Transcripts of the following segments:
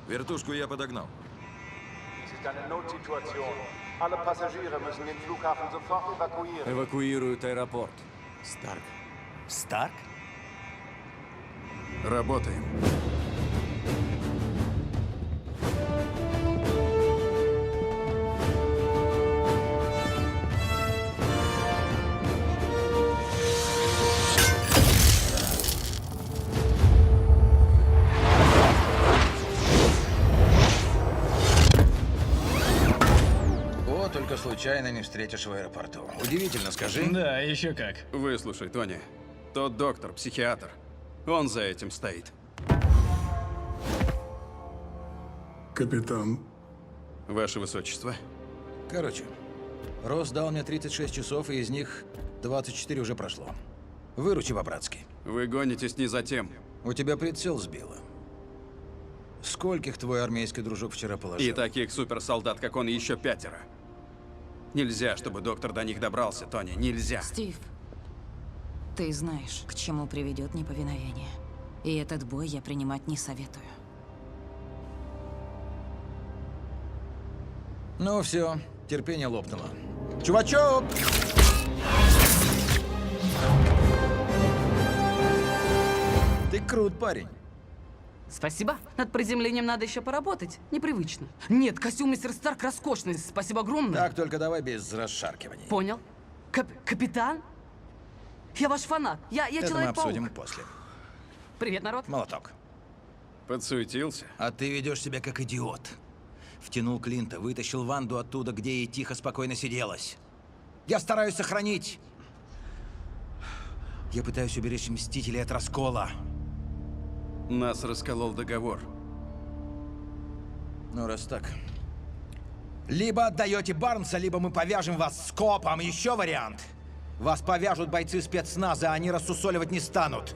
Вертушку я подогнал. Es ist eine Notsituation. Alle Passagiere müssen den Flughafen sofort evakuieren. Эвакуируют аэропорт. Старк. Старк? Работаем. О, только случайно не встретишь в аэропорту. Удивительно, скажи. Да, еще как. Выслушай, Тони. Тот доктор, психиатр. Он за этим стоит. Капитан, Ваше Высочество. Короче, Росс дал мне 36 часов, и из них 24 уже прошло. Выручи по-братски. Вы гонитесь не за тем. У тебя прицел сбило. Скольких твой армейский дружок вчера положил? И таких суперсолдат, как он, еще 5. Нельзя, чтобы доктор до них добрался, Тони. Нельзя. Стив, ты знаешь, к чему приведет неповиновение. И этот бой я принимать не советую. Ну все, терпение лопнуло. Чувачок! Ты крут, парень. Спасибо. Над приземлением надо еще поработать. Непривычно. Нет, костюм мистер Старк роскошный. Спасибо огромное. Так, только давай без расшаркиваний. Понял. Капитан? Я ваш фанат. Я Это мы Человек-паук. обсудим после. Привет, народ. Молоток. Подсуетился. А ты ведешь себя как идиот. Втянул Клинта, вытащил Ванду оттуда, где ей тихо, спокойно сиделось. Я стараюсь сохранить. Я пытаюсь уберечь Мстителей от раскола. Нас расколол договор. Ну, раз так. Либо отдаете Барнса, либо мы повяжем вас с копом. Еще вариант. Вас повяжут бойцы спецназа, а они рассусоливать не станут.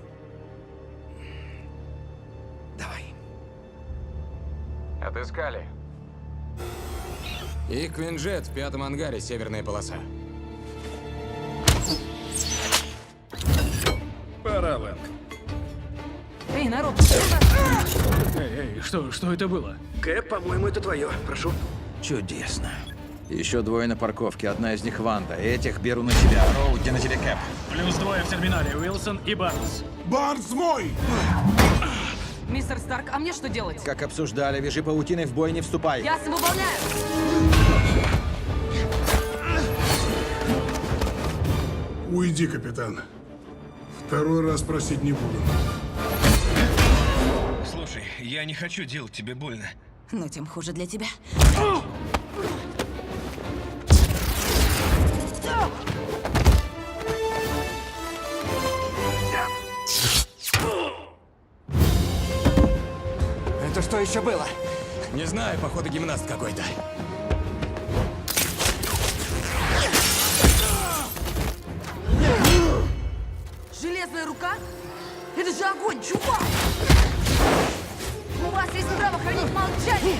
Давай. Отыскали. И Квинджет в 5-м ангаре, северная полоса. Пора, Лэнг. Эй, народ. Эй, что это было? Кэп, по-моему, это твое. Прошу. Чудесно. Еще двое на парковке, одна из них Ванда. Этих беру на себя. Роуди, на тебе Кэп. Плюс 2 в терминале, Уилсон и Барнс. Барнс мой! Мистер Старк, а мне что делать? Как обсуждали, вяжи паутиной, в бой не вступай. Ясно, выполняю. Уйди, капитан. Второй раз просить не буду. Слушай, я не хочу делать тебе больно. Но тем хуже для тебя. Это что еще было? Не знаю, походу гимнаст какой-то. Железная рука? Это же огонь, чувак! У вас есть право хранить молчание!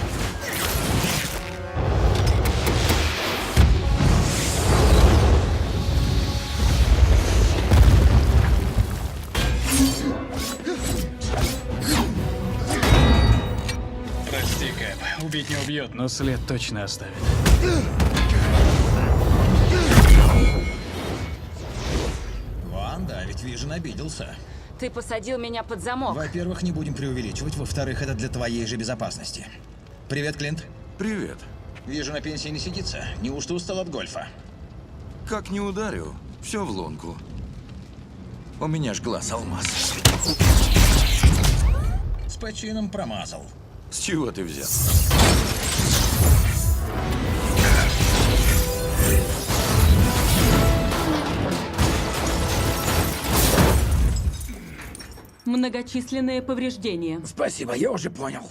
Прости, Кэп. Убить не убьет, но след точно оставит. Ванда, ведь Вижен обиделся. Ты посадил меня под замок. Во-первых, не будем преувеличивать. Во-вторых, это для твоей же безопасности. Привет, Клинт. Привет. Вижу, на пенсии не сидится. Неужто устал от гольфа? Как не ударю, все в лунку. У меня ж глаз алмаз. С почином промазал. С чего ты взял? Многочисленные повреждения. Спасибо, я уже понял.